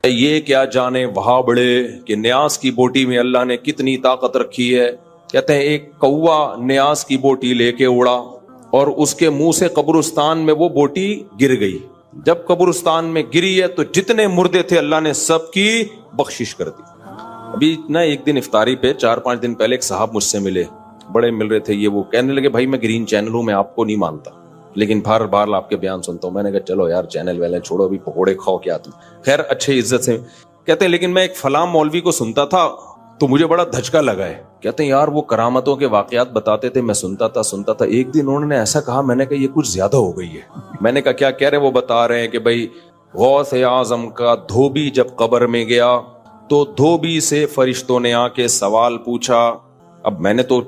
یہ کیا جانے وہاں بڑے کہ نیاز کی بوٹی میں اللہ نے کتنی طاقت رکھی ہے. کہتے ہیں ایک کوا نیاز کی بوٹی لے کے اڑا اور اس کے منہ سے قبرستان میں وہ بوٹی گر گئی. جب قبرستان میں گری ہے تو جتنے مردے تھے اللہ نے سب کی بخشش کر دی. ابھی نا ایک دن افطاری پہ 4-5 دن پہلے ایک صاحب مجھ سے ملے, بڑے مل رہے تھے, یہ وہ کہنے لگے بھائی میں گرین چینل ہوں, میں آپ کو نہیں مانتا لیکن بار بار آپ کے بیان سنتا ہوں. میں نے کہا چلو یار چینل والے چھوڑو, ابھی پکوڑے کھاؤ کیا تم. خیر اچھے عزت سے کہتے ہیں لیکن میں ایک فلاں مولوی کو سنتا تھا تو مجھے بڑا دھچکا لگا ہے. کہتے ہیں یار وہ کرامتوں کے واقعات بتاتے تھے, میں سنتا تھا. ایک دن انہوں نے ایسا کہا, میں نے کہا یہ کچھ زیادہ ہو گئی ہے. میں نے کہا کیا کہہ رہے؟ وہ بتا رہے ہیں کہ بھائی غوث اعظم کا دھوبی جب قبر میں گیا تو دھوبی سے فرشتوں نے آ کے سوال پوچھا. اب میں نے تو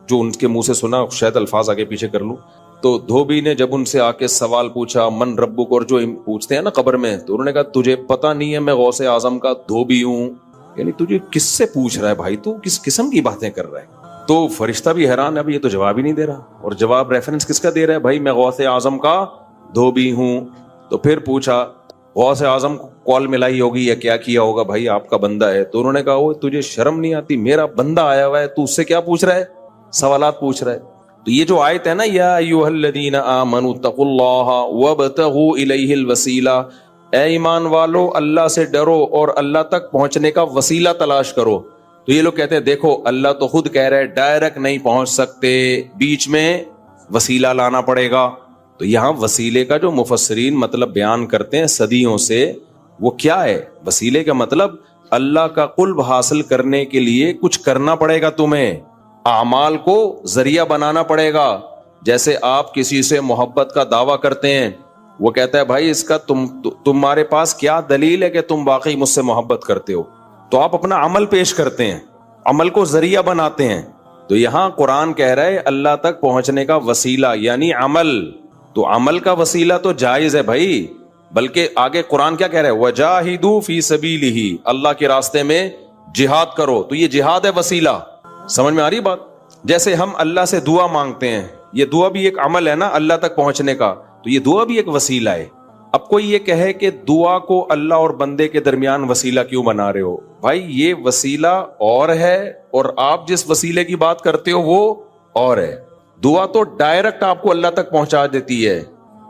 جو ان کے منہ سے سنا شاید الفاظ آگے پیچھے کر لوں. تو دھوبی نے جب ان سے آ کے سوال پوچھا من ربک, اور جو پوچھتے ہیں نا قبر میں, تو انہوں نے کہا تجھے پتہ نہیں ہے میں غوث اعظم کا دھوبی ہوں. یعنی تجھے کس سے پوچھ رہا ہے بھائی, تو کس قسم کی باتیں کر رہا ہے؟ تو فرشتہ بھی حیران ہے, اب یہ تو جواب ہی نہیں دے رہا, اور جواب ریفرنس کس کا دے رہا ہے؟ بھائی میں غوث اعظم کا دھوبی ہوں. تو پھر پوچھا غوث اعظم کو کال ملائی ہوگی یا کیا کیا ہوگا, بھائی آپ کا بندہ ہے. تو انہوں نے کہا وہ تجھے شرم نہیں آتی, میرا بندہ آیا ہوا ہے, تو اس سے کیا پوچھ رہا ہے؟ سوالات پوچھ رہا ہے. تو یہ جو آیت ہے نا یا ایھا الذین آمنوا اتقوا اللہ وابتغوا الیہ الوسیلہ, اے ایمان والو اللہ سے ڈرو اور اللہ تک پہنچنے کا وسیلہ تلاش کرو. تو یہ لوگ کہتے ہیں دیکھو اللہ تو خود کہہ رہے ڈائریکٹ نہیں پہنچ سکتے, بیچ میں وسیلہ لانا پڑے گا. تو یہاں وسیلے کا جو مفسرین مطلب بیان کرتے ہیں صدیوں سے, وہ کیا ہے؟ وسیلے کا مطلب اللہ کا قرب حاصل کرنے کے لیے کچھ کرنا پڑے گا, تمہیں اعمال کو ذریعہ بنانا پڑے گا. جیسے آپ کسی سے محبت کا دعویٰ کرتے ہیں, وہ کہتا ہے بھائی اس کا تمہارے پاس کیا دلیل ہے کہ تم واقعی مجھ سے محبت کرتے ہو؟ تو آپ اپنا عمل پیش کرتے ہیں, عمل کو ذریعہ بناتے ہیں. تو یہاں قرآن کہہ رہا ہے اللہ تک پہنچنے کا وسیلہ یعنی عمل. تو عمل کا وسیلہ تو جائز ہے بھائی, بلکہ آگے قرآن کیا کہہ رہا ہے وجاہدوا فی سبیلہ, اللہ کے راستے میں جہاد کرو. تو یہ جہاد ہے وسیلہ. سمجھ میں آ رہی بات؟ جیسے ہم اللہ سے دعا مانگتے ہیں, یہ دعا بھی ایک عمل ہے نا اللہ تک پہنچنے کا, تو یہ دعا بھی ایک وسیلہ ہے. اب کوئی یہ کہے کہ دعا کو اللہ اور بندے کے درمیان وسیلہ کیوں بنا رہے ہو؟ بھائی یہ وسیلہ اور ہے اور آپ جس وسیلے کی بات کرتے ہو وہ اور ہے. دعا تو ڈائریکٹ آپ کو اللہ تک پہنچا دیتی ہے,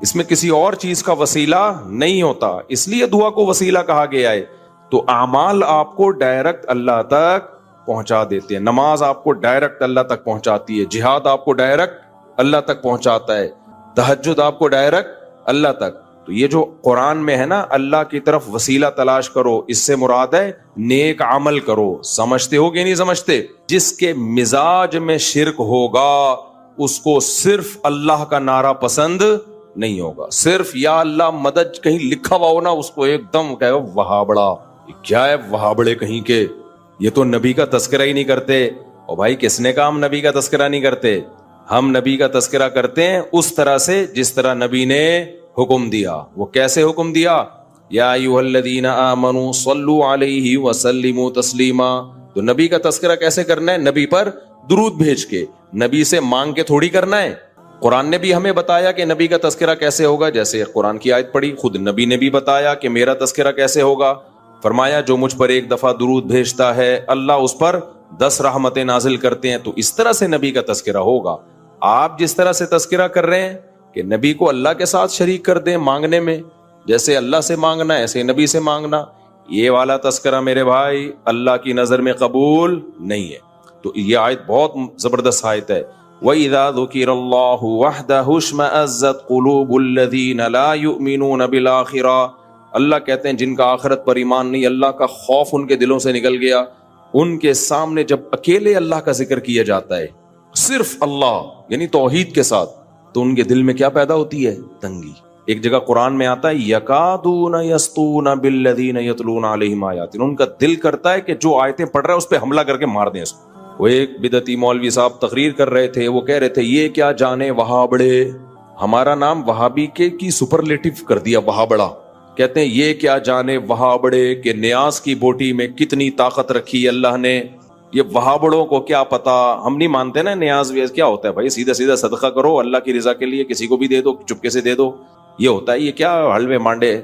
اس میں کسی اور چیز کا وسیلہ نہیں ہوتا, اس لیے دعا کو وسیلہ کہا گیا ہے. تو اعمال آپ کو ڈائریکٹ اللہ تک پہنچا دیتے ہیں, نماز آپ کو ڈائریکٹ اللہ تک پہنچاتی ہے, جہاد آپ کو ڈائریکٹ اللہ تک پہنچاتا ہے, تہجد آپ کو ڈائریکٹ اللہ تک. تو یہ جو قرآن میں ہے نا اللہ کی طرف وسیلہ تلاش کرو, اس سے مراد ہے نیک عمل کرو. سمجھتے ہو کہ نہیں سمجھتے؟ جس کے مزاج میں شرک ہوگا اس کو صرف اللہ کا نعرہ پسند نہیں ہوگا. صرف یا اللہ مدد کہیں لکھا ہوا ہو نا, اس کو ایک دم کہے وہابڑا. کیا ہے وہابڑے کہیں کے, یہ تو نبی کا تذکرہ ہی نہیں کرتے. اور بھائی کس نے کہا ہم نبی کا تذکرہ نہیں کرتے؟ ہم نبی کا تذکرہ کرتے ہیں اس طرح سے جس طرح نبی نے حکم دیا. وہ کیسے حکم دیا؟ یا ایھا الذین آمنوا صلوا علیہ وسلموا تسلیما. تو نبی کا تذکرہ کیسے کرنا ہے؟ نبی پر درود بھیج کے, نبی سے مانگ کے تھوڑی کرنا ہے. قرآن نے بھی ہمیں بتایا کہ نبی کا تذکرہ کیسے ہوگا, جیسے قرآن کی آیت پڑھی, خود نبی نے بھی بتایا کہ میرا تذکرہ کیسے ہوگا. فرمایا جو مجھ پر ایک دفعہ درود بھیجتا ہے اللہ اس پر 10 رحمتیں نازل کرتے ہیں. تو اس طرح سے نبی کا تذکرہ ہوگا. آپ جس طرح سے تذکرہ کر رہے ہیں کہ نبی کو اللہ کے ساتھ شریک کر دیں مانگنے میں, جیسے اللہ سے مانگنا ایسے نبی سے مانگنا, یہ والا تذکرہ میرے بھائی اللہ کی نظر میں قبول نہیں ہے. تو یہ آیت بہت زبردست آیت ہے. وَإِذَا ذُكِرَ اللَّهُ وَحْدَهُ اشْمَأَزَّتْ قُلُوبُ الَّذِينَ لَا يُؤْمِنُونَ بِالْآخِرَةِ. اللہ کہتے ہیں جن کا آخرت پر ایمان نہیں, اللہ کا خوف ان کے دلوں سے نکل گیا. ان کے سامنے جب اکیلے اللہ کا ذکر کیا جاتا ہے, صرف اللہ یعنی توحید کے ساتھ, تو ان کے دل میں کیا پیدا ہوتی ہے؟ تنگی. ایک جگہ قرآن میں آتا ہے یکادون یسطون بالذین یتلون علیہم آیاتنا. ان کا دل کرتا ہے کہ جو آیتیں پڑھ رہا ہے اس پہ حملہ کر کے مار دیں اس کو. وہ ایک بدعتی مولوی صاحب تقریر کر رہے تھے, وہ کہہ رہے تھے یہ کیا جانے وہابڑے, ہمارا نام وہابی کی سپرلیٹو کر دیا وہابڑا. کہتے ہیں یہ کیا جانے وہابڑے کہ نیاز کی بوٹی میں کتنی طاقت رکھی اللہ نے. یہ وہابڑوں کو کیا پتا, ہم نہیں مانتے نا نیاز ویاز کیا ہوتا ہے بھائی, سیدھا سیدھا صدقہ کرو اللہ کی رضا کے لیے, کسی کو بھی دے دو, چپکے سے دے دو, یہ ہوتا ہے. یہ کیا حلوے مانڈے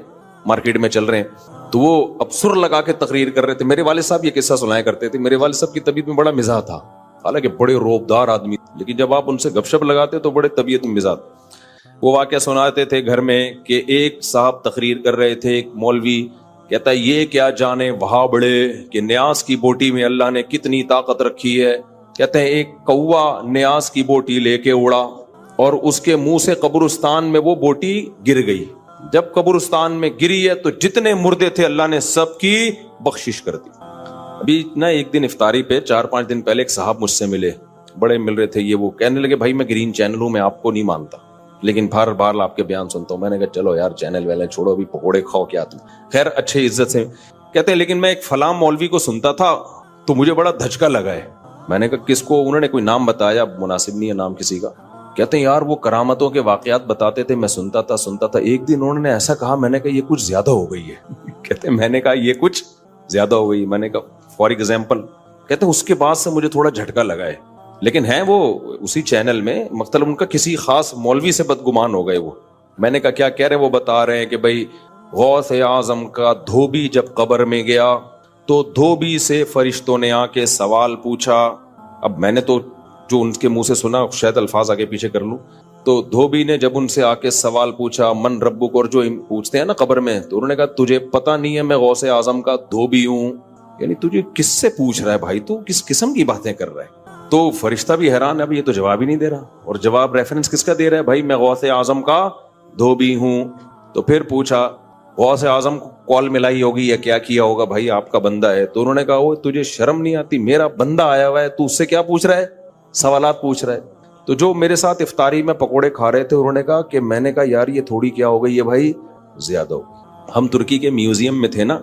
مارکیٹ میں چل رہے ہیں، تو وہ اب سر لگا کے تقریر کر رہے تھے. میرے والد صاحب یہ قصہ سنایا کرتے تھے. میرے والد صاحب کی طبیعت میں بڑا مزاح تھا، حالانکہ بڑے روبدار آدمی، لیکن جب آپ ان سے گپ شپ لگاتے تو بڑے طبیعت میں مزاح. وہ واقعہ سناتے تھے گھر میں کہ ایک صاحب تقریر کر رہے تھے، ایک مولوی کہتا ہے یہ کیا جانے وہاں بڑے کہ نیاز کی بوٹی میں اللہ نے کتنی طاقت رکھی ہے. کہتے ہیں ایک کوا نیاز کی بوٹی لے کے اڑا اور اس کے منہ سے قبرستان میں وہ بوٹی گر گئی. جب قبرستان میں گری ہے تو جتنے مردے تھے اللہ نے سب کی بخشش کر دی. ابھی نا ایک دن افطاری پہ 4-5 دن پہلے ایک صاحب مجھ سے ملے، بڑے مل رہے تھے، یہ وہ کہنے لگے بھائی میں گرین چینل ہوں، میں آپ کو نہیں مانتا لیکن بار بار آپ کے بیان سنتا ہوں. میں نے کہا چلو یار چینل ویلے چھوڑو، ابھی پکوڑے کھاؤ کیا تم. خیر اچھے عزت سے کہتے ہیں لیکن میں ایک فلاں مولوی کو سنتا تھا تو مجھے بڑا دھچکا لگا ہے. میں نے کہا کس کو؟ انہوں نے کوئی نام بتایا، مناسب نہیں ہے نام کسی کا. کہتے ہیں یار وہ کرامتوں کے واقعات بتاتے تھے، میں سنتا تھا. ایک دن انہوں نے ایسا کہا، میں نے کہا یہ کچھ زیادہ ہو گئی ہے. کہتے ہیں میں نے کہا یہ کچھ زیادہ ہو گئی. میں نے کہا فار ایگزامپل. کہتے ہیں اس کے بعد سے مجھے تھوڑا جھٹکا لگا ہے، لیکن ہیں وہ اسی چینل میں، مطلب ان کا کسی خاص مولوی سے بدگمان ہو گئے وہ. میں نے کہا کیا کہہ رہے ہیں؟ وہ بتا رہے ہیں کہ بھائی غوث اعظم کا دھوبی جب قبر میں گیا تو دھوبی سے فرشتوں نے آ کے سوال پوچھا. اب میں نے تو جو ان کے منہ سے سنا شاید الفاظ آگے پیچھے کر لوں. تو دھوبی نے جب ان سے آ کے سوال پوچھا من ربک، اور جو پوچھتے ہیں نا قبر میں، تو انہوں نے کہا تجھے پتہ نہیں ہے میں غوث اعظم کا دھوبی ہوں. یعنی تجھے کس سے پوچھ رہا ہے بھائی، تو کس قسم کی باتیں کر رہا ہے؟ تو فرشتہ بھی حیران ہے، اب یہ تو جواب ہی نہیں دے رہا. اور جواب ریفرنس کس کا دے رہا ہے؟ بھائی میں غوث اعظم کا دھوبی ہوں. تو پھر پوچھا غوث اعظم کو کال ملائی ہوگی یا کیا کیا ہوگا، بھائی آپ کا بندہ ہے. تو انہوں نے کہا وہ تجھے شرم نہیں آتی؟ میرا بندہ آیا ہوا ہے، تو اس سے کیا پوچھ رہا ہے؟ سوالات پوچھ رہا ہے. تو جو میرے ساتھ افطاری میں پکوڑے کھا رہے تھے انہوں نے کہا کہ میں نے کہا یار یہ تھوڑی کیا ہو گئی ہے بھائی، زیادہ ہو. ہم ترکی کے میوزیم میں تھے نا،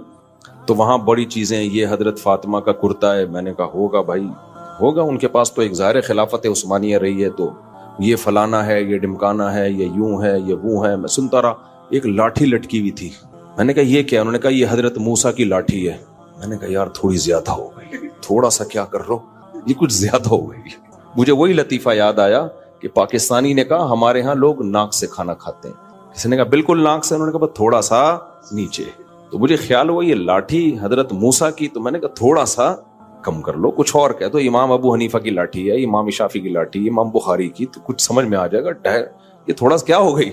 تو وہاں بڑی چیزیں، یہ حضرت فاطمہ کا کرتا ہے. میں نے کہا ہوگا بھائی ہوگا، ان کے پاس تو ایک ظاہر خلافت عثمانیہ رہی ہے، تو یہ فلانا ہے، یہ ڈمکانا ہے، یہ یوں ہے، یہ وہ ہے. میں سنتا رہا. ایک لاٹھی لٹکی ہوئی تھی. میں نے کہا یہ کیا؟ انہوں نے کہا یہ حضرت موسیٰ کی لاٹھی ہے. میں نے کہا یار تھوڑی زیادہ ہو گئی، تھوڑا سا کیا کر رہو، یہ کچھ زیادہ ہو گئی. مجھے وہی لطیفہ یاد آیا کہ پاکستانی نے کہا ہمارے ہاں لوگ ناک سے کھانا کھاتے ہیں. کسی نے کہا بالکل ناک سے، انہوں نے کہا بس تھوڑا سا نیچے. تو مجھے خیال ہوا یہ لاٹھی حضرت موسیٰ کی، تو میں نے کہا تھوڑا سا کم کر لو، کچھ اور کہہ. تو امام ابو حنیفہ کی لاٹھی ہے، امام شافعی کی لاٹھی، امام بخاری کی، تو کچھ سمجھ میں آ جائے گا. یہ تھوڑا سا کیا ہو گئی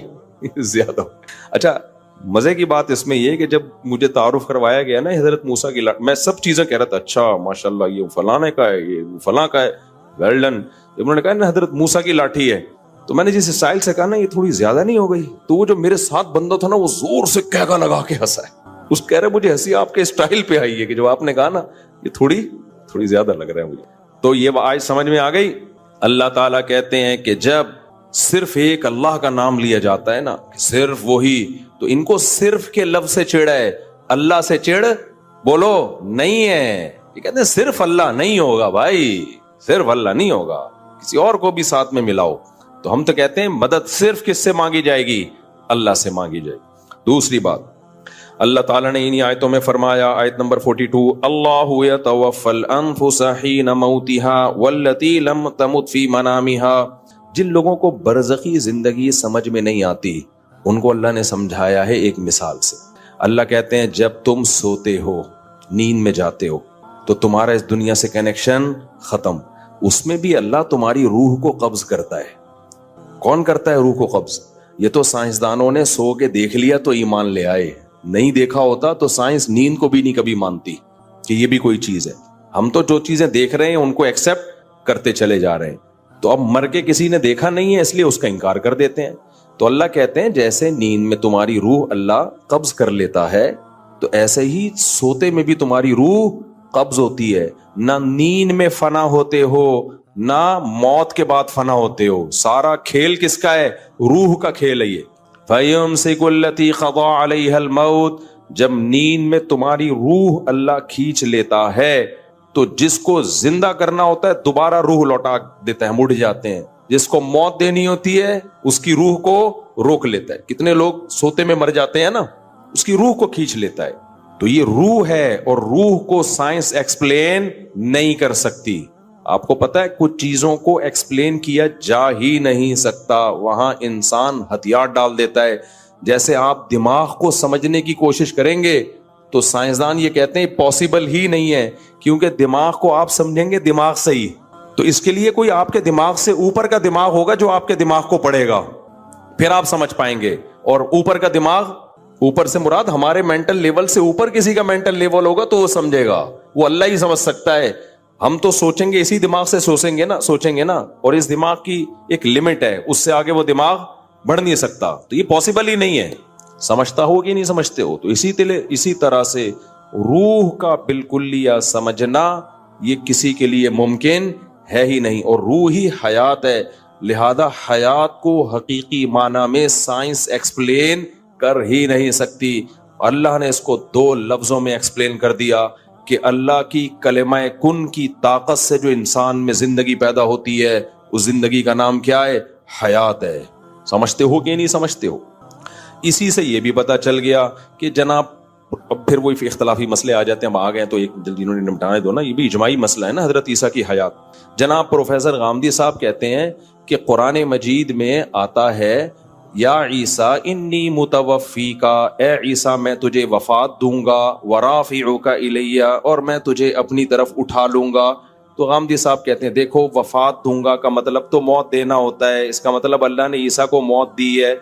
زیادہ. اچھا مزے کی بات اس میں یہ کہ جب مجھے تعارف کروایا گیا نا حضرت موسیٰ کی لاٹھی، میں سب چیزیں کہہ رہا تھا، اچھا ماشاءاللہ یہ فلانے کا ہے، یہ فلاں کا ہے، ویل ڈن. جب انہوں نے کہا نا حضرت موسیٰ کی لاٹھی ہے، تو میں نے جس اسٹائل سے کہا نا یہ تھوڑی زیادہ نہیں ہو گئی، تو وہ جو میرے ساتھ بندہ تھا نا وہ زور سے کہگا لگا کے ہنسا ہے. اس کہہ رہے مجھے ہنسی آپ کے اسٹائل پہ آئی ہے کہ جو آپ نے کہا نا یہ تھوڑی زیادہ لگ رہا ہے مجھے. تو یہ آج سمجھ میں آ گئی. اللہ تعالیٰ کہتے ہیں کہ جب صرف ایک اللہ کا نام لیا جاتا ہے نا، صرف وہی، تو ان کو صرف کے لفظ سے چڑ ہے، اللہ سے چڑ بولو نہیں ہے. یہ کہتے ہیں صرف اللہ نہیں ہوگا بھائی، صرف اللہ نہیں ہوگا، کسی اور کو بھی ساتھ میں ملاؤ. تو ہم تو کہتے ہیں مدد صرف کس سے مانگی جائے گی؟ اللہ سے مانگی جائے گی. دوسری بات اللہ تعالیٰ نے انہی آیتوں میں فرمایا، آیت نمبر 42، اللہ یتوفی الانفس حین موتها والتی لم تمت فی منامها. جن لوگوں کو برزخی زندگی سمجھ میں نہیں آتی ان کو اللہ نے سمجھایا ہے ایک مثال سے. اللہ کہتے ہیں جب تم سوتے ہو، نیند میں جاتے ہو، تو تمہارا اس دنیا سے کنیکشن ختم. اس میں بھی اللہ تمہاری روح کو قبض کرتا ہے. کون کرتا ہے روح کو قبض؟ یہ تو سائنسدانوں نے سو کے دیکھ لیا تو ایمان لے آئے. نہیں دیکھا ہوتا تو سائنس نیند کو بھی نہیں کبھی مانتی کہ یہ بھی کوئی چیز ہے. ہم تو جو چیزیں دیکھ رہے ہیں ان کو ایکسپٹ کرتے چلے جا رہے ہیں. تو اب مر کے کسی نے دیکھا نہیں ہے اس لیے اس کا انکار کر دیتے ہیں. تو اللہ کہتے ہیں جیسے نیند میں تمہاری روح اللہ قبض کر لیتا ہے، تو ایسے ہی سوتے میں بھی تمہاری روح قبض ہوتی ہے. نہ نیند میں فنا ہوتے ہو نہ موت کے بعد فنا ہوتے ہو. سارا کھیل کس کا ہے؟ روح کا کھیل ہے یہ. فَيُمْسِكُ الَّتِي قَضَىٰ عَلَيْهَا الْمَوْتِ. جب نیند میں تمہاری روح اللہ کھینچ لیتا ہے تو جس کو زندہ کرنا ہوتا ہے دوبارہ روح لوٹا دیتا ہے، مڑ جاتے ہیں. جس کو موت دینی ہوتی ہے اس کی روح کو روک لیتا ہے. کتنے لوگ سوتے میں مر جاتے ہیں نا، اس کی روح کو کھینچ لیتا ہے. تو یہ روح ہے اور روح کو سائنس ایکسپلین نہیں کر سکتی. آپ کو پتا ہے کچھ چیزوں کو ایکسپلین کیا جا ہی نہیں سکتا، وہاں انسان ہتھیار ڈال دیتا ہے. جیسے آپ دماغ کو سمجھنے کی کوشش کریں گے تو سائنسدان یہ کہتے ہیں پاسبل ہی نہیں ہے، کیونکہ دماغ کو آپ سمجھیں گے دماغ سے ہی، تو اس کے لیے کوئی آپ کے دماغ سے اوپر کا دماغ ہوگا جو آپ کے دماغ کو پڑھے گا، پھر آپ سمجھ پائیں گے۔ اور اوپر کا دماغ، اوپر سے مراد ہمارے مینٹل لیول سے اوپر کسی کا مینٹل لیول ہوگا تو وہ سمجھے گا، وہ اللہ ہی سمجھ سکتا ہے۔ ہم تو سوچیں گے اسی دماغ سے سوچیں گے نا، اور اس دماغ کی ایک لمٹ ہے، اس سے آگے وہ دماغ بڑھ نہیں سکتا، تو یہ پاسبل ہی نہیں ہے۔ سمجھتا ہو کہ نہیں سمجھتے ہو؟ تو اسی طرح سے روح کا بالکلیہ سمجھنا یہ کسی کے لیے ممکن ہے ہی نہیں، اور روح ہی حیات ہے، لہذا حیات کو حقیقی معنی میں سائنس ایکسپلین کر ہی نہیں سکتی۔ اللہ نے اس کو 2 لفظوں میں ایکسپلین کر دیا کہ اللہ کی کلمہ کن کی طاقت سے جو انسان میں زندگی پیدا ہوتی ہے، اس زندگی کا نام کیا ہے؟ حیات ہے۔ سمجھتے ہو کہ نہیں سمجھتے ہو؟ اسی سے یہ بھی پتا چل گیا کہ جناب، اب پھر وہی اختلافی مسئلے آ جاتے ہیں، ہم آ گئے تو ایک جلدی انہوں نے نمٹانے دو نا، یہ بھی اجماعی مسئلہ ہے نا، حضرت عیسیٰ کی حیات۔ جناب پروفیسر غامدی صاحب کہتے ہیں کہ قرآن مجید میں آتا ہے یا عیسیٰ انی متوفیکا، اے عیسیٰ میں تجھے وفات دوں گا، ورافعک الیہ، اور میں تجھے اپنی طرف اٹھا لوں گا۔ تو غامدی صاحب کہتے ہیں دیکھو، وفات دوں گا کا مطلب تو موت دینا ہوتا ہے، اس کا مطلب اللہ نے عیسیٰ کو موت دی ہے۔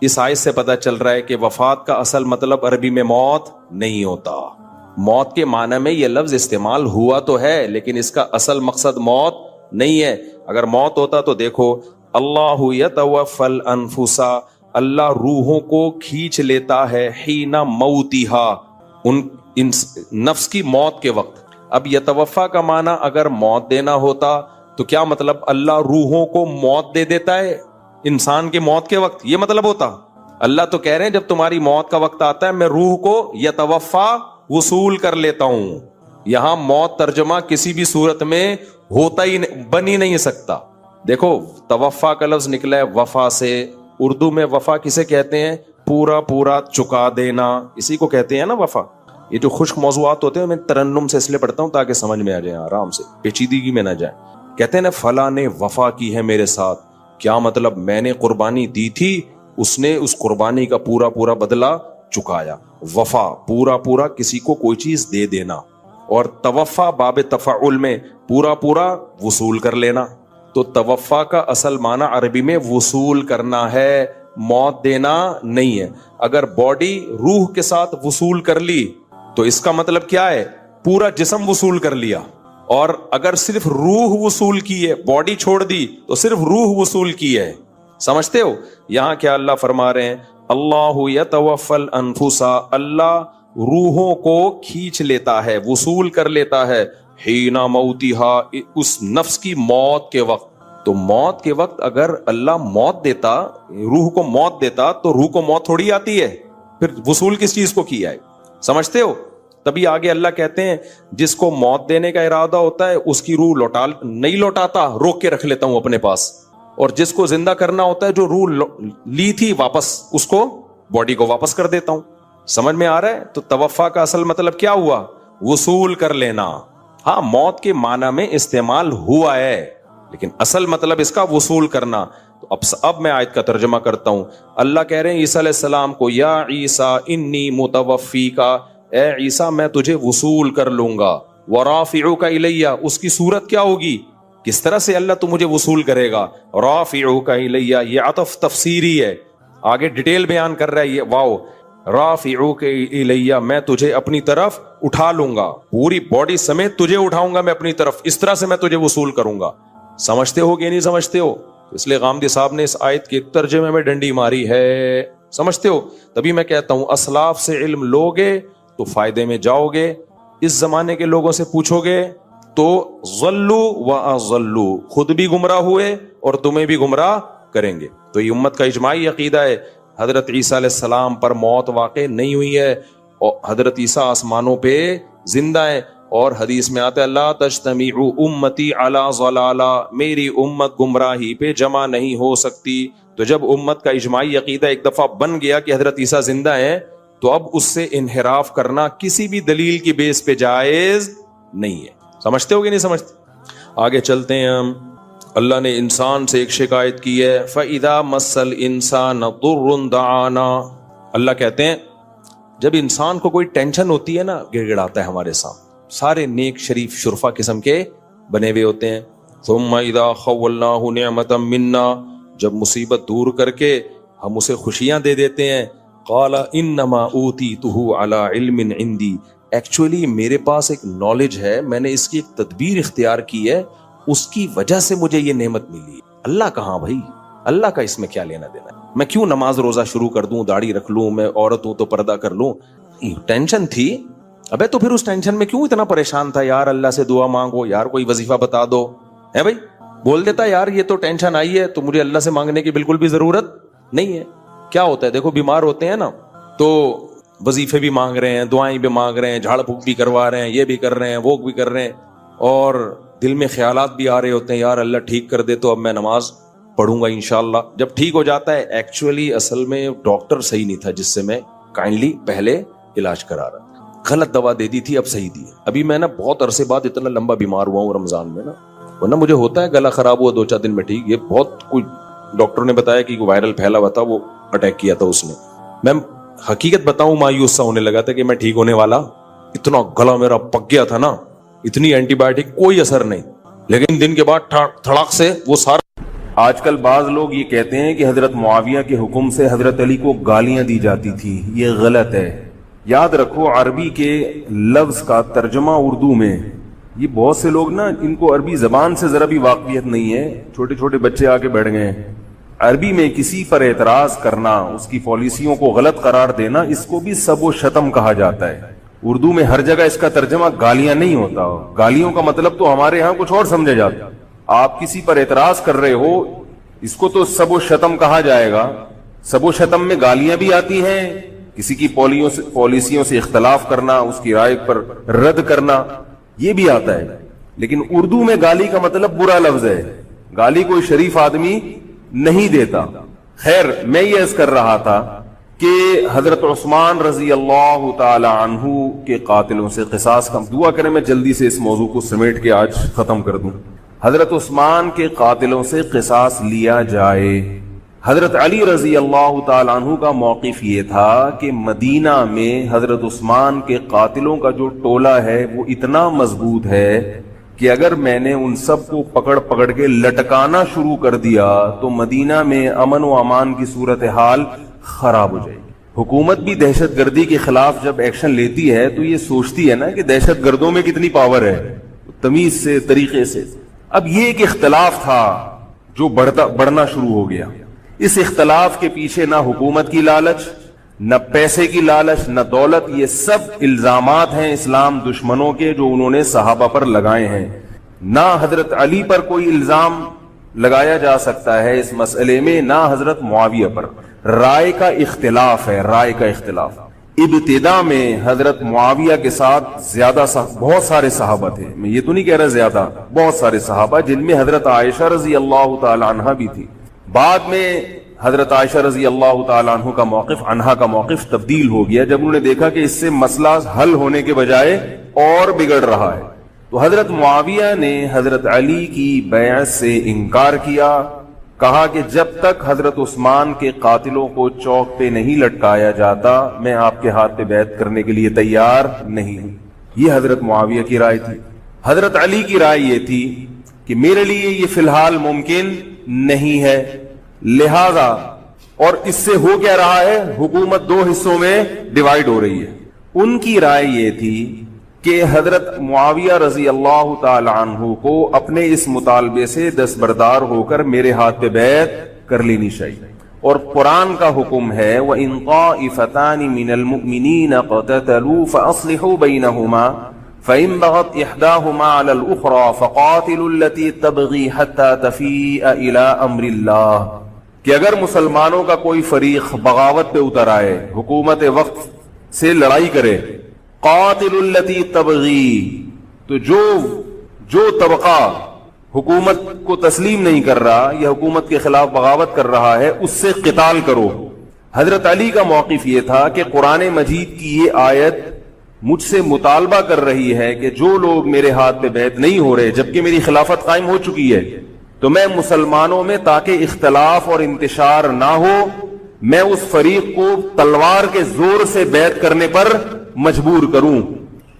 اس آیت سے پتہ چل رہا ہے کہ وفات کا اصل مطلب عربی میں موت نہیں ہوتا۔ موت کے معنی میں یہ لفظ استعمال ہوا تو ہے، لیکن اس کا اصل مقصد موت نہیں ہے۔ اگر موت ہوتا تو دیکھو، اللہ یتوفی الانفس، اللہ روحوں کو کھینچ لیتا ہے، حین موتھا، ان نفس کی موت کے وقت۔ اب یتوفا کا معنی اگر موت دینا ہوتا تو کیا مطلب اللہ روحوں کو موت دے دیتا ہے انسان کے موت کے وقت؟ یہ مطلب ہوتا؟ اللہ تو کہہ رہے ہیں جب تمہاری موت کا وقت آتا ہے میں روح کو یتوفا وصول کر لیتا ہوں۔ یہاں موت ترجمہ کسی بھی صورت میں ہوتا ہی بن ہی نہیں سکتا۔ دیکھو توفا کا لفظ نکلا ہے وفا سے، اردو میں وفا کسے کہتے ہیں؟ پورا پورا چکا دینا، اسی کو کہتے ہیں نا وفا۔ یہ جو خشک موضوعات ہوتے ہیں میں ترنم سے اس لیے پڑھتا ہوں تاکہ سمجھ میں آ جائیں، آرام سے، پیچیدگی میں نہ جائیں۔ کہتے ہیں نا فلاں نے وفا کی ہے میرے ساتھ، کیا مطلب؟ میں نے قربانی دی تھی، اس نے اس قربانی کا پورا پورا بدلہ چکایا۔ وفا پورا پورا کسی کو کوئی چیز دے دینا، اور توفا باب تفعل میں پورا پورا وصول کر لینا۔ تو توفا کا اصل معنی عربی میں وصول کرنا ہے، موت دینا نہیں ہے۔ اگر باڈی روح کے ساتھ وصول کر لی تو اس کا مطلب کیا ہے؟ پورا جسم وصول کر لیا۔ اور اگر صرف روح وصول کی ہے، باڈی چھوڑ دی، تو صرف روح وصول کی ہے۔ سمجھتے ہو؟ یہاں کیا اللہ فرما رہے ہیں؟ اللہ یتوفی الانفس، اللہ روحوں کو کھینچ لیتا ہے، وصول کر لیتا ہے، حین موتھا، اس نفس کی موت کے وقت۔ تو موت کے وقت اگر اللہ موت دیتا، روح کو موت دیتا، تو روح کو موت تھوڑی آتی ہے، پھر وصول کس چیز کو کیا ہے؟ سمجھتے ہو؟ تبھی آگے اللہ کہتے ہیں جس کو موت دینے کا ارادہ ہوتا ہے اس کی روح نہیں لوٹاتا، روک کے رکھ لیتا ہوں اپنے پاس، اور جس کو زندہ کرنا ہوتا ہے، جو روح لی تھی واپس، اس کو باڈی کو واپس کر دیتا ہوں۔ سمجھ میں آ رہا ہے؟ تو توفا کا اصل مطلب کیا ہوا؟ وصول کر لینا۔ ہاں موت کے معنی میں استعمال ہوا ہے، لیکن اصل مطلب اس کا وصول کرنا۔ تو اب میں آیت کا ترجمہ کرتا ہوں۔ اللہ کہہ رہے ہیں عیسیٰ علیہ السلام کو، یا عیسیٰ انی متوفیکا، اے عیسیٰ میں تجھے وصول کر لوں گا، ورافعک الیہ، اس کی صورت کیا ہوگی؟ کس طرح سے اللہ تو مجھے وصول کرے گا؟ رافعک الیہ، یہ عطف تفسیری ہے، آگے ڈیٹیل بیان کر رہا ہے یہ، واو، رافعک الیہ، میں تجھے اپنی طرف اٹھا لوں گا، پوری باڈی سمیت تجھے اٹھاؤں گا میں اپنی طرف، اس طرح سے میں تجھے وصول کروں گا۔ سمجھتے ہو کہ نہیں سمجھتے ہو؟ اس لیے غامدی صاحب نے اس آیت کے ترجمے میں ڈنڈی ماری ہے۔ سمجھتے ہو؟ تبھی میں کہتا ہوں اسلاف سے علم لوگے تو فائدے میں جاؤ گے، اس زمانے کے لوگوں سے پوچھو گے تو ضلوا واضلوا، خود بھی گمراہ ہوئے اور تمہیں بھی گمراہ کریں گے۔ تو یہ امت کا اجماعی عقیدہ ہے، حضرت عیسیٰ علیہ السلام پر موت واقع نہیں ہوئی ہے، اور حضرت عیسیٰ آسمانوں پہ زندہ ہیں، اور حدیث میں آتا ہے لا تجتمع امتی علی ضلالہ، میری امت گمراہی پہ جمع نہیں ہو سکتی۔ تو جب امت کا اجماعی عقیدہ ایک دفعہ بن گیا کہ حضرت عیسیٰ زندہ ہیں، تو اب اس سے انحراف کرنا کسی بھی دلیل کی بیس پہ جائز نہیں ہے۔ سمجھتے ہو کہ نہیں سمجھتے؟ آگے چلتے ہیں ہم۔ اللہ نے انسان سے ایک شکایت کی ہے، فَإِذَا مَسَّ الْإِنسَانَ ضُرٌّ دَعَانَا، اللہ کہتے ہیں جب انسان کو کوئی ٹینشن ہوتی ہے نا گڑ گڑاتا ہے ہمارے سامنے. سارے نیک شریف شرفا قسم کے بنے ہوئے ہوتے ہیں. ثم اذا خولناه نعمتا منا, جب مصیبت دور کر کے ہم اسے خوشیاں دے دیتے ہیں. قال انما اوتیتہ علی علم عندی, ایکچولی میرے پاس ایک نالج ہے, میں نے اس کی ایک تدبیر اختیار کی ہے, اس کی وجہ سے مجھے یہ نعمت ملی. اللہ کہاں بھائی, اللہ کا اس میں کیا لینا دینا ہے؟ میں کیوں نماز روزہ شروع کر دوں, داڑھی رکھ لوں, میں عورت ہوں تو پردہ کر لوں. ٹینشن تھی, ابے تو پھر اس ٹینشن میں کیوں اتنا پریشان تھا؟ یار اللہ سے دعا مانگو, یار کوئی وظیفہ بتا دو, ہے بھائی بول دیتا یار یہ تو ٹینشن آئی ہے تو مجھے اللہ سے مانگنے کی بالکل بھی ضرورت نہیں ہے. کیا ہوتا ہے دیکھو, بیمار ہوتے ہیں نا تو وظیفے بھی مانگ رہے ہیں, دعائیں بھی مانگ رہے ہیں, جھاڑ پھونک بھی کروا رہے ہیں, یہ بھی کر رہے ہیں, وہ بھی کر رہے ہیں, اور دل میں خیالات بھی آ رہے ہوتے ہیں یار اللہ ٹھیک کر دے تو اب میں نماز پڑھوں گا انشاءاللہ. جب ٹھیک ہو جاتا ہے ایکچولی اصل میں ڈاکٹر صحیح نہیں تھا جس سے میں کائنڈلی پہلے علاج کرا رہا تھا, غلط دوا دے دی تھی, اب صحیح دی. ابھی میں نا بہت عرصے بعد اتنا لمبا بیمار ہوا ہوں رمضان میں نا, ورنہ مجھے ہوتا ہے گلا خراب ہوا 2-4 دن میں ٹھیک. یہ بہت کوئی ڈاکٹر نے بتایا کہ وائرل پھیلا ہوا تھا, وہ اٹیک کیا تھا اس نے. میں حقیقت بتاؤں مایوس سا ہونے لگا تھا کہ میں ٹھیک ہونے والا, اتنا گلا میرا پک گیا تھا نا, اتنی اینٹی بایوٹک کوئی اثر نہیں, لیکن دن کے بعد تھڑاک سے وہ سارا. آج کل بعض لوگ یہ کہتے ہیں کہ حضرت معاویہ کے حکم سے حضرت علی کو گالیاں دی جاتی تھی, یہ غلط ہے. یاد رکھو عربی کے لفظ کا ترجمہ اردو میں, یہ بہت سے لوگ نا ان کو عربی زبان سے ذرا بھی واقفیت نہیں ہے, چھوٹے چھوٹے بچے آ کے بیٹھ گئے ہیں. عربی میں کسی پر اعتراض کرنا, اس کی پالیسیوں کو غلط قرار دینا, اس کو بھی سب و شتم کہا جاتا ہے. اردو میں ہر جگہ اس کا ترجمہ گالیاں نہیں ہوتا, گالیوں کا مطلب تو ہمارے ہاں کچھ اور سمجھا جاتا. آپ کسی پر اعتراض کر رہے ہو, اس کو تو سب و شتم کہا جائے گا. سب و شتم میں گالیاں بھی آتی ہیں, کسی کی پالیسیوں سے اختلاف کرنا, اس کی رائے پر رد کرنا, یہ بھی آتا ہے. لیکن اردو میں گالی کا مطلب برا لفظ ہے, گالی کوئی شریف آدمی نہیں دیتا. خیر, میں یہ عرض کر رہا تھا کہ حضرت عثمان رضی اللہ تعالی عنہ کے قاتلوں سے قصاص کا دعا کریں, میں جلدی سے اس موضوع کو سمیٹ کے آج ختم کر دوں. حضرت عثمان کے قاتلوں سے قصاص لیا جائے. حضرت علی رضی اللہ تعالی عنہ کا موقف یہ تھا کہ مدینہ میں حضرت عثمان کے قاتلوں کا جو ٹولہ ہے وہ اتنا مضبوط ہے کہ اگر میں نے ان سب کو پکڑ کے لٹکانا شروع کر دیا تو مدینہ میں امن و امان کی صورتحال خراب ہو جائے گی. حکومت بھی دہشت گردی کے خلاف جب ایکشن لیتی ہے تو یہ سوچتی ہے نا کہ دہشت گردوں میں کتنی پاور ہے, تمیز سے, طریقے سے. اب یہ ایک اختلاف تھا جو بڑھنا شروع ہو گیا. اس اختلاف کے پیچھے نہ حکومت کی لالچ, نہ پیسے کی لالچ, نہ دولت, یہ سب الزامات ہیں اسلام دشمنوں کے جو انہوں نے صحابہ پر لگائے ہیں. نہ حضرت علی پر کوئی الزام لگایا جا سکتا ہے اس مسئلے میں, نہ حضرت معاویہ پر. رائے کا اختلاف ہے, رائے کا اختلاف. ابتدا میں حضرت معاویہ کے ساتھ بہت سارے صحابہ تھے, میں یہ تو نہیں کہہ رہا زیادہ, بہت سارے صحابہ جن میں حضرت عائشہ رضی اللہ تعالی عنہا بھی تھی. بعد میں حضرت عائشہ رضی اللہ تعالی عنہا کا موقف تبدیل ہو گیا جب انہوں نے دیکھا کہ اس سے مسئلہ حل ہونے کے بجائے اور بگڑ رہا ہے. تو حضرت معاویہ نے حضرت علی کی بیعت سے انکار کیا, کہا کہ جب تک حضرت عثمان کے قاتلوں کو چوک پہ نہیں لٹکایا جاتا میں آپ کے ہاتھ پہ بیعت کرنے کے لیے تیار نہیں ہوں. یہ حضرت معاویہ کی رائے تھی. حضرت علی کی رائے یہ تھی کہ میرے لیے یہ فی الحال ممکن نہیں ہے, لہذا, اور اس سے ہو کیا رہا ہے, حکومت 2 حصوں میں ڈیوائیڈ ہو رہی ہے. ان کی رائے یہ تھی کہ حضرت معاویہ رضی اللہ تعالی عنہ کو اپنے اس مطالبے سے دستبردار ہو کر میرے ہاتھ پہ بیعت کر لینی چاہیے. اور قرآن کا حکم ہے وَإِن طَائِفَتَانِ مِنَ الْمُؤْمِنِينَ اقْتَتَلُوا فَأَصْلِحُوا بَيْنَهُمَا فَإِن بَغَتْ إِحْدَاهُمَا عَلَى الْأُخْرَى فَقَاتِلُوا الَّتِي تَبْغِي حَتَّى تَفِيءَ إِلَى أَمْرِ اللَّهِ کہ اگر مسلمانوں کا کوئی فریق بغاوت پہ اتر آئے, حکومت وقت سے لڑائی کرے, قاتل التی تبغی, تو جو طبقہ حکومت کو تسلیم نہیں کر رہا یا حکومت کے خلاف بغاوت کر رہا ہے اس سے قتال کرو. حضرت علی کا موقف یہ تھا کہ قرآن مجید کی یہ آیت مجھ سے مطالبہ کر رہی ہے کہ جو لوگ میرے ہاتھ پہ بیعت نہیں ہو رہے جبکہ میری خلافت قائم ہو چکی ہے, تو میں مسلمانوں میں تاکہ اختلاف اور انتشار نہ ہو میں اس فریق کو تلوار کے زور سے بیعت کرنے پر مجبور کروں.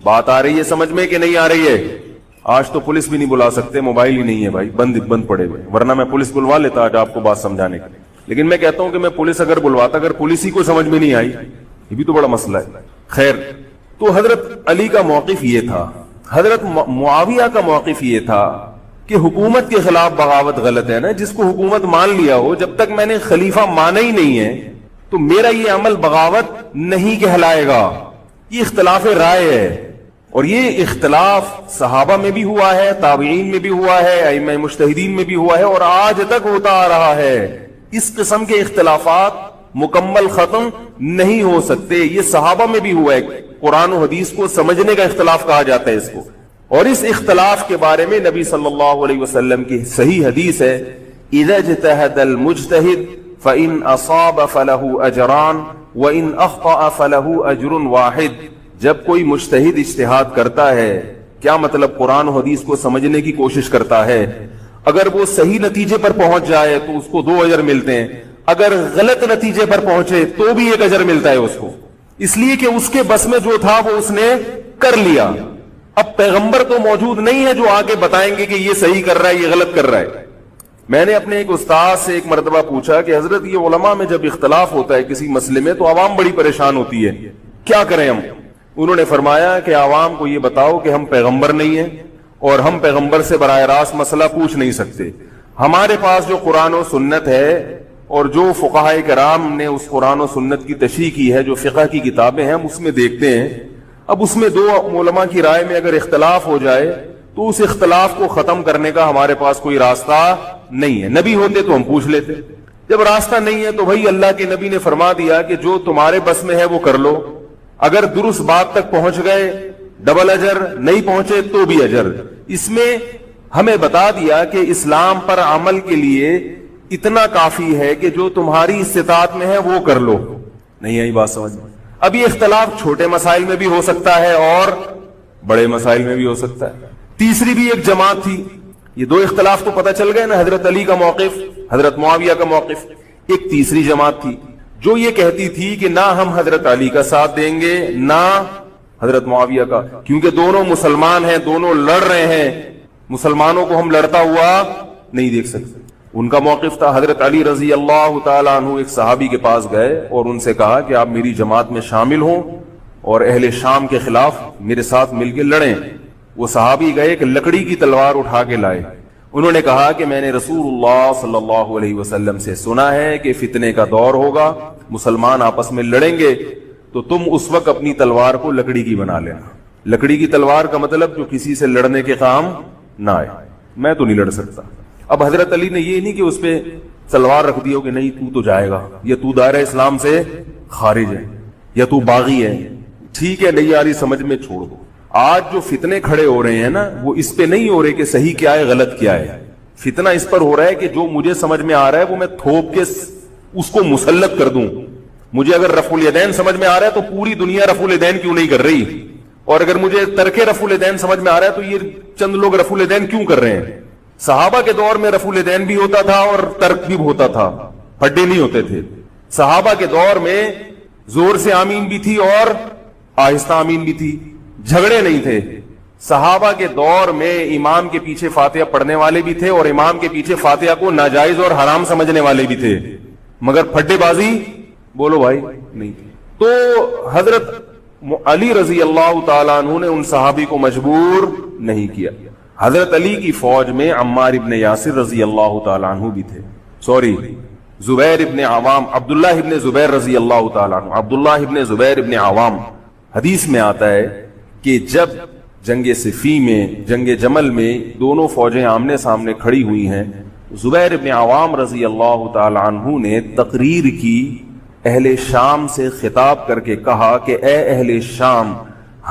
بات آ رہی ہے سمجھ میں کہ نہیں آ رہی ہے؟ آج تو پولیس بھی نہیں بلا سکتے, موبائل ہی نہیں ہے بھائی, بند پڑے ہوئے, ورنہ میں پولیس بلوا لیتا آج آپ کو بات سمجھانے کی. لیکن میں کہتا ہوں کہ میں پولیس اگر بلواتا, اگر پولیس ہی کو سمجھ میں نہیں آئی, یہ بھی تو بڑا مسئلہ ہے. خیر, تو حضرت علی کا موقف یہ تھا, حضرت معاویہ کا موقف یہ تھا کہ حکومت کے خلاف بغاوت غلط ہے نا. جس کو حکومت مان لیا ہو, جب تک میں نے خلیفہ مانا ہی نہیں ہے تو میرا یہ عمل بغاوت نہیں کہلائے گا. یہ اختلاف رائے ہے, اور یہ اختلاف صحابہ میں بھی ہوا ہے, تابعین میں بھی ہوا ہے, ائمہ مجتہدین میں بھی ہوا ہے, اور آج تک ہوتا آ رہا ہے. اس قسم کے اختلافات مکمل ختم نہیں ہو سکتے. یہ صحابہ میں بھی ہوا ہے. قرآن و حدیث کو سمجھنے کا اختلاف کہا جاتا ہے اس کو. اور اس اختلاف کے بارے میں نبی صلی اللہ علیہ وسلم کی صحیح حدیث ہے, اذا اجتہد المجتہد فإن اصاب فله اجران وإن اخطأ فله اجر واحد. جب کوئی مجتہد اجتہاد کرتا ہے, کیا مطلب قرآن و حدیث کو سمجھنے کی کوشش کرتا ہے, اگر وہ صحیح نتیجے پر پہنچ جائے تو اس کو 2 اجر ملتے ہیں, اگر غلط نتیجے پر پہنچے تو بھی 1 اجر ملتا ہے اس کو, اس لیے کہ اس کے بس میں جو تھا وہ اس نے کر لیا. اب پیغمبر تو موجود نہیں ہے جو آگے بتائیں گے کہ یہ صحیح کر رہا ہے, یہ غلط کر رہا ہے. میں نے اپنے ایک استاد سے ایک مرتبہ پوچھا کہ حضرت یہ علماء میں جب اختلاف ہوتا ہے کسی مسئلے میں تو عوام بڑی پریشان ہوتی ہے, کیا کریں ہم؟ انہوں نے فرمایا کہ عوام کو یہ بتاؤ کہ ہم پیغمبر نہیں ہیں اور ہم پیغمبر سے براہ راست مسئلہ پوچھ نہیں سکتے. ہمارے پاس جو قرآن و سنت ہے اور جو فقہائے کرام نے اس قرآن و سنت کی تشریح کی ہے, جو فقہ کی کتابیں ہیں, ہم اس میں دیکھتے ہیں. اب اس میں 2 علماء کی رائے میں اگر اختلاف ہو جائے تو اس اختلاف کو ختم کرنے کا ہمارے پاس کوئی راستہ نہیں ہے. نبی ہوتے تو ہم پوچھ لیتے, جب راستہ نہیں ہے تو بھائی اللہ کے نبی نے فرما دیا کہ جو تمہارے بس میں ہے وہ کر لو. اگر درست بات تک پہنچ گئے ڈبل اجر, نہیں پہنچے تو بھی اجر. اس میں ہمیں بتا دیا کہ اسلام پر عمل کے لیے اتنا کافی ہے کہ جو تمہاری استطاعت میں ہے وہ کر لو. نہیں آئی بات سمجھ میں؟ اب یہ اختلاف چھوٹے مسائل میں بھی ہو سکتا ہے اور بڑے مسائل میں بھی ہو سکتا ہے. تیسری بھی ایک جماعت تھی. یہ 2 اختلاف تو پتہ چل گئے نا, حضرت علی کا موقف, حضرت معاویہ کا موقف. ایک تیسری جماعت تھی جو یہ کہتی تھی کہ نہ ہم حضرت علی کا ساتھ دیں گے نہ حضرت معاویہ کا, کیونکہ دونوں مسلمان ہیں, دونوں لڑ رہے ہیں, مسلمانوں کو ہم لڑتا ہوا نہیں دیکھ سکتے. ان کا موقف تھا حضرت علی رضی اللہ تعالیٰ عنہ ایک صحابی کے پاس گئے اور ان سے کہا کہ آپ میری جماعت میں شامل ہوں اور اہل شام کے خلاف میرے ساتھ مل کے لڑیں. وہ صحابی گئے کہ لکڑی کی تلوار اٹھا کے لائے. انہوں نے کہا کہ میں نے رسول اللہ صلی اللہ علیہ وسلم سے سنا ہے کہ فتنے کا دور ہوگا, مسلمان آپس میں لڑیں گے, تو تم اس وقت اپنی تلوار کو لکڑی کی بنا لینا. لکڑی کی تلوار کا مطلب جو کسی سے لڑنے کے کام نہ آئے. میں تو نہیں لڑ سکتا. اب حضرت علی نے یہ نہیں کہ اس پہ تلوار رکھ دی ہو کہ نہیں تو جائے گا, یا تو دائرہ اسلام سے خارج ہے, یا تو باغی ہے, ٹھیک ہے نہیں آ رہی سمجھ میں چھوڑ دو. آج جو فتنے کھڑے ہو رہے ہیں نا وہ اس پہ نہیں ہو رہے کہ صحیح کیا ہے غلط کیا ہے. فتنہ اس پر ہو رہا ہے کہ جو مجھے سمجھ میں آ رہا ہے وہ میں تھوپ کے اس کو مسلط کر دوں. مجھے اگر رفع الیدین سمجھ میں آ رہا ہے تو پوری دنیا رفع الیدین کیوں نہیں کر رہی, اور اگر مجھے ترک رفع الیدین سمجھ میں آ رہا ہے تو یہ چند لوگ رفع الیدین کیوں کر رہے ہیں. صحابہ کے دور میں رفع الیدین بھی ہوتا تھا اور ترک بھی ہوتا تھا, پھڈے نہیں ہوتے تھے. صحابہ کے دور میں زور سے آمین بھی تھی اور آہستہ آمین بھی تھی, جھگڑے نہیں تھے. صحابہ کے دور میں امام کے پیچھے فاتحہ پڑھنے والے بھی تھے اور امام کے پیچھے فاتحہ کو ناجائز اور حرام سمجھنے والے بھی تھے, مگر پھڈے بازی بولو بھائی نہیں تھی. تو حضرت علی رضی اللہ تعالیٰ عنہ نے ان صحابی کو مجبور نہیں کیا. حضرت علی کی فوج میں عمار ابن یاسر رضی اللہ تعالیٰ عنہ بھی تھے, زبیر ابن عوام, عبداللہ ابن زبیر رضی اللہ تعالیٰ عنہ. عبداللہ ابن زبیر ابن عوام, حدیث میں آتا ہے کہ جب جنگ صفین میں, جنگ جمل میں دونوں فوجیں آمنے سامنے کھڑی ہوئی ہیں, زبیر ابن عوام رضی اللہ تعالیٰ عنہ نے تقریر کی, اہل شام سے خطاب کر کے کہا کہ اے اہل شام,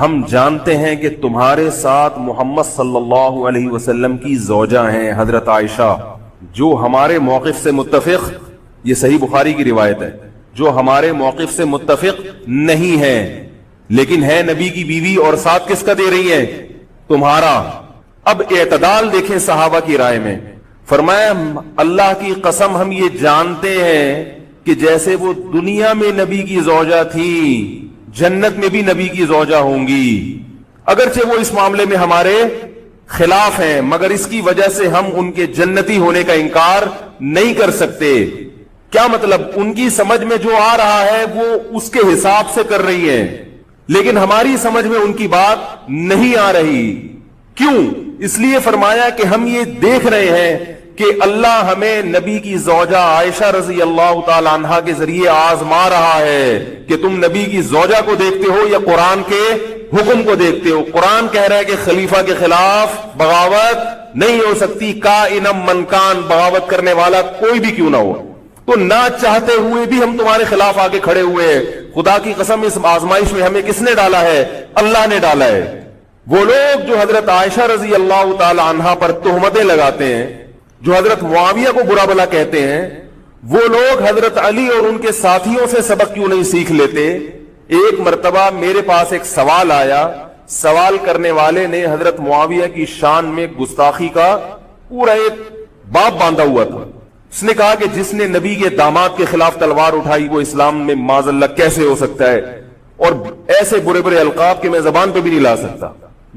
ہم جانتے ہیں کہ تمہارے ساتھ محمد صلی اللہ علیہ وسلم کی زوجہ ہیں حضرت عائشہ, جو ہمارے موقف سے متفق, یہ صحیح بخاری کی روایت ہے, جو ہمارے موقف سے متفق نہیں ہے لیکن ہے نبی کی بیوی, اور ساتھ کس کا دے رہی ہے, تمہارا. اب اعتدال دیکھیں صحابہ کی رائے میں. فرمایا اللہ کی قسم ہم یہ جانتے ہیں کہ جیسے وہ دنیا میں نبی کی زوجہ تھی جنت میں بھی نبی کی زوجہ ہوں گی، اگرچہ وہ اس معاملے میں ہمارے خلاف ہیں مگر اس کی وجہ سے ہم ان کے جنتی ہونے کا انکار نہیں کر سکتے۔ کیا مطلب؟ ان کی سمجھ میں جو آ رہا ہے وہ اس کے حساب سے کر رہی ہیں، لیکن ہماری سمجھ میں ان کی بات نہیں آ رہی۔ کیوں؟ اس لیے فرمایا کہ ہم یہ دیکھ رہے ہیں کہ اللہ ہمیں نبی کی زوجہ عائشہ رضی اللہ تعالی عنہا کے ذریعے آزما رہا ہے کہ تم نبی کی زوجہ کو دیکھتے ہو یا قرآن کے حکم کو دیکھتے ہو۔ قرآن کہہ رہا ہے کہ خلیفہ کے خلاف بغاوت نہیں ہو سکتی، کائنم من کان، بغاوت کرنے والا کوئی بھی کیوں نہ ہو۔ تو نہ چاہتے ہوئے بھی ہم تمہارے خلاف آگے کھڑے ہوئے ہیں۔ خدا کی قسم اس آزمائش میں ہمیں کس نے ڈالا ہے؟ اللہ نے ڈالا ہے۔ وہ لوگ جو حضرت عائشہ رضی اللہ تعالی عنہا پر تہمتیں لگاتے ہیں، جو حضرت معاویہ کو برا بھلا کہتے ہیں، وہ لوگ حضرت علی اور ان کے ساتھیوں سے سبق کیوں نہیں سیکھ لیتے؟ ایک مرتبہ میرے پاس ایک سوال آیا، سوال کرنے والے نے حضرت معاویہ کی شان میں گستاخی کا پورا ایک باب باندھا ہوا تھا۔ اس نے کہا کہ جس نے نبی کے داماد کے خلاف تلوار اٹھائی وہ اسلام میں معاذ اللہ کیسے ہو سکتا ہے، اور ایسے برے برے القاب کے میں زبان پہ بھی نہیں لا سکتا۔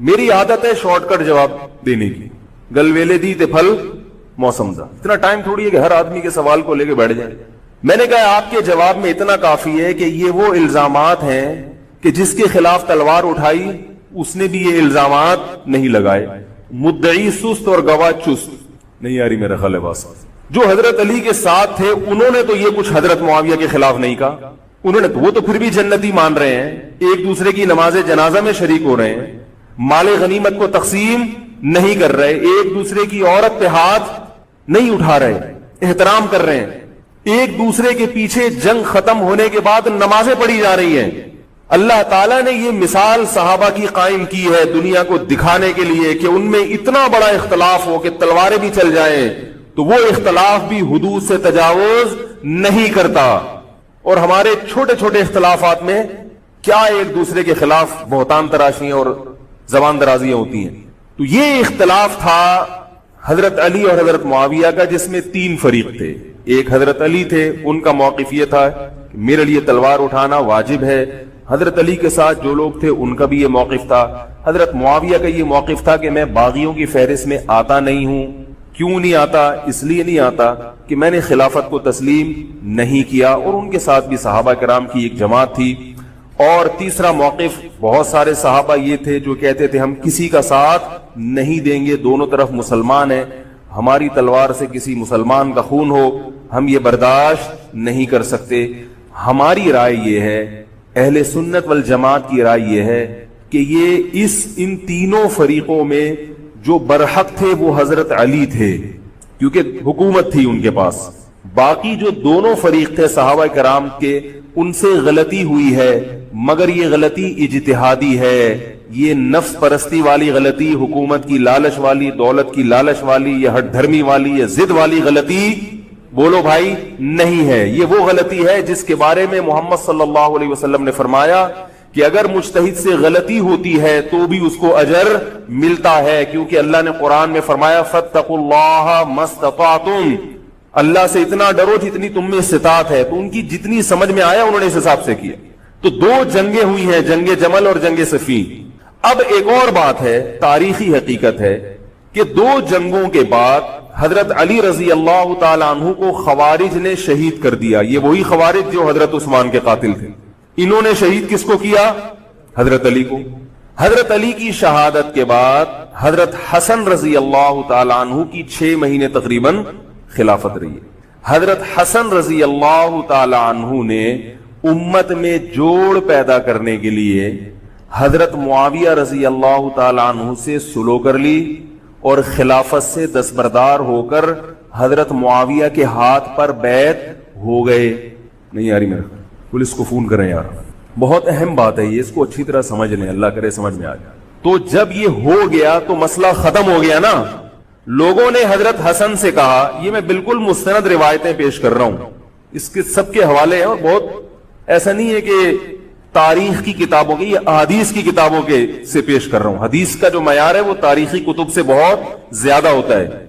میری عادت ہے شارٹ کٹ جواب دینے کی، گل ویلے دی تے پھل موسم دا۔ اتنا ٹائم تھوڑی ہے کہ ہر آدمی کے سوال کو لے کے بیٹھ جائیں۔ میں نے کہا آپ کے جواب میں اتنا کافی ہے کہ یہ وہ الزامات ہیں کہ جس کے خلاف تلوار اٹھائی اس نے بھی یہ الزامات نہیں لگائے۔ مدعی سست اور گواہ چست، نہیں آ رہی میرا خیال ہے بات۔ جو حضرت علی کے ساتھ تھے انہوں نے تو یہ کچھ حضرت معاویہ کے خلاف نہیں کہا، انہوں نے تو وہ تو پھر بھی جنتی مان رہے ہیں، ایک دوسرے کی نماز جنازہ میں شریک ہو رہے ہیں، مال غنیمت کو تقسیم نہیں کر رہے، ایک دوسرے کی عورت پہ ہاتھ نہیں اٹھا رہے، احترام کر رہے ہیں، ایک دوسرے کے پیچھے جنگ ختم ہونے کے بعد نمازیں پڑھی جا رہی ہیں۔ اللہ تعالیٰ نے یہ مثال صحابہ کی قائم کی ہے دنیا کو دکھانے کے لیے کہ ان میں اتنا بڑا اختلاف ہو کہ تلواریں بھی چل جائیں تو وہ اختلاف بھی حدود سے تجاوز نہیں کرتا، اور ہمارے چھوٹے چھوٹے اختلافات میں کیا ایک دوسرے کے خلاف بہتان تراشیاں اور زبان درازیاں ہوتی ہیں۔ تو یہ اختلاف تھا حضرت علی اور حضرت معاویہ کا، جس میں تین فریق تھے۔ ایک حضرت علی تھے، ان کا موقف یہ تھا کہ میرے لیے تلوار اٹھانا واجب ہے۔ حضرت علی کے ساتھ جو لوگ تھے ان کا بھی یہ موقف تھا۔ حضرت معاویہ کا یہ موقف تھا کہ میں باغیوں کی فہرست میں آتا نہیں ہوں۔ کیوں نہیں آتا؟ اس لیے نہیں آتا کہ میں نے خلافت کو تسلیم نہیں کیا، اور ان کے ساتھ بھی صحابہ کرام کی ایک جماعت تھی۔ اور تیسرا موقف، بہت سارے صحابہ یہ تھے جو کہتے تھے ہم کسی کا ساتھ نہیں دیں گے، دونوں طرف مسلمان ہیں، ہماری تلوار سے کسی مسلمان کا خون ہو ہم یہ برداشت نہیں کر سکتے۔ ہماری رائے یہ ہے، اہل سنت والجماعت کی رائے یہ ہے کہ یہ ان تینوں فریقوں میں جو برحق تھے وہ حضرت علی تھے، کیونکہ حکومت تھی ان کے پاس۔ باقی جو دونوں فریق تھے صحابہ کرام کے، ان سے غلطی ہوئی ہے، مگر یہ غلطی اجتہادی ہے، یہ نفس پرستی والی غلطی، حکومت کی لالچ والی، دولت کی لالچ والی، یا ہٹ دھرمی والی یا ضد والی غلطی بولو بھائی نہیں ہے۔ یہ وہ غلطی ہے جس کے بارے میں محمد صلی اللہ علیہ وسلم نے فرمایا کہ اگر مجتہد سے غلطی ہوتی ہے تو بھی اس کو اجر ملتا ہے، کیونکہ اللہ نے قرآن میں فرمایا فاتقوا اللہ ما استطعتم، اللہ سے اتنا ڈرو جتنی تم میں استطاعت ہے۔ تو ان کی جتنی سمجھ میں آیا انہوں نے اس حساب سے کیا۔ تو دو جنگیں ہوئی ہیں، جنگ جمل اور جنگ صفین۔ اب ایک اور بات ہے، تاریخی حقیقت ہے کہ دو جنگوں کے بعد حضرت علی رضی اللہ تعالی عنہ کو خوارج نے شہید کر دیا۔ یہ وہی خوارج جو حضرت عثمان کے قاتل تھے، انہوں نے شہید کس کو کیا؟ حضرت علی کو۔ حضرت علی کی شہادت کے بعد حضرت حسن رضی اللہ تعالی عنہ کی 6 مہینے تقریباً خلافت رہی ہے۔ حضرت حسن رضی اللہ تعالی عنہ نے امت میں جوڑ پیدا کرنے کے لیے حضرت معاویہ رضی اللہ تعالی عنہ سے سلو کر لی، اور خلافت سے دستبردار ہو کر حضرت معاویہ کے ہاتھ پر بیعت ہو گئے۔ نہیں آ رہی میرا، پولیس کو فون کریں یار، بہت اہم بات ہے یہ، اس کو اچھی طرح سمجھ لیں، اللہ کرے سمجھ میں آ جائے۔ تو جب یہ ہو گیا تو مسئلہ ختم ہو گیا نا۔ لوگوں نے حضرت حسن سے کہا، یہ میں بالکل مستند روایتیں پیش کر رہا ہوں، اس کے سب کے حوالے ہیں، اور بہت ایسا نہیں ہے کہ تاریخ کی کتابوں کے، یہ احادیث کی کتابوں کے سے پیش کر رہا ہوں۔ حدیث کا جو معیار ہے وہ تاریخی کتب سے بہت زیادہ ہوتا ہے۔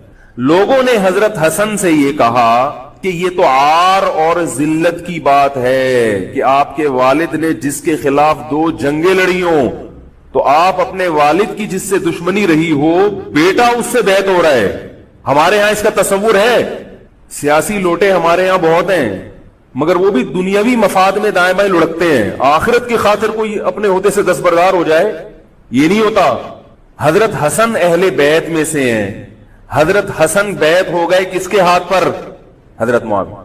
لوگوں نے حضرت حسن سے یہ کہا کہ یہ تو عار اور ذلت کی بات ہے کہ آپ کے والد نے جس کے خلاف 2 جنگیں لڑی ہوں تو آپ اپنے والد کی جس سے دشمنی رہی ہو بیٹا اس سے بیعت ہو رہا ہے. ہمارے ہاں اس کا تصور ہے. سیاسی لوٹے ہمارے ہاں بہت ہیں مگر وہ بھی دنیاوی مفاد میں دائیں بائیں لڑکتے ہیں. آخرت کی خاطر کوئی اپنے عہدے سے دستبردار ہو جائے یہ نہیں ہوتا. حضرت حسن اہل بیت میں سے ہیں. حضرت حسن بیت ہو گئے کس کے ہاتھ پر؟ حضرت معاویہ.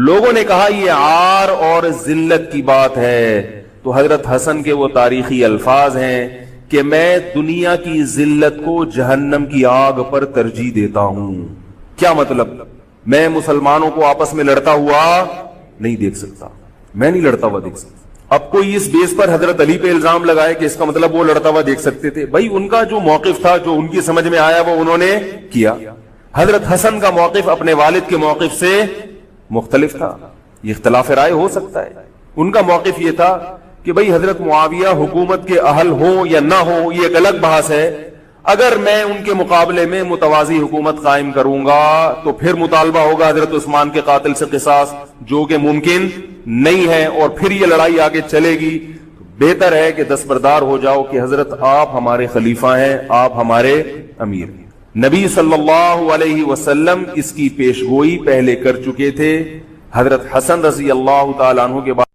لوگوں نے کہا یہ عار اور ذلت کی بات ہے تو حضرت حسن کے وہ تاریخی الفاظ ہیں کہ میں دنیا کی ذلت کو جہنم کی آگ پر ترجیح دیتا ہوں. کیا مطلب؟ میں مسلمانوں کو آپس میں لڑتا ہوا نہیں دیکھ سکتا. میں نہیں لڑتا ہوا دیکھ سکتا. اب کوئی اس بیس پر حضرت علی پہ الزام لگائے کہ اس کا مطلب وہ لڑتا ہوا دیکھ سکتے تھے. بھائی ان کا جو موقف تھا جو ان کی سمجھ میں آیا وہ انہوں نے کیا. حضرت حسن کا موقف اپنے والد کے موقف سے مختلف تھا. یہ اختلاف رائے ہو سکتا ہے. ان کا موقف یہ تھا کہ بھائی حضرت معاویہ حکومت کے اہل ہوں یا نہ ہوں یہ ایک الگ بحث ہے. اگر میں ان کے مقابلے میں متوازی حکومت قائم کروں گا تو پھر مطالبہ ہوگا حضرت عثمان کے قاتل سے قصاص جو کہ ممکن نہیں ہے اور پھر یہ لڑائی آگے چلے گی. بہتر ہے کہ دستبردار ہو جاؤ کہ حضرت آپ ہمارے خلیفہ ہیں, آپ ہمارے امیر ہیں. نبی صلی اللہ علیہ وسلم اس کی پیشگوئی پہلے کر چکے تھے. حضرت حسن رضی اللہ تعالیٰ عنہ کے بعد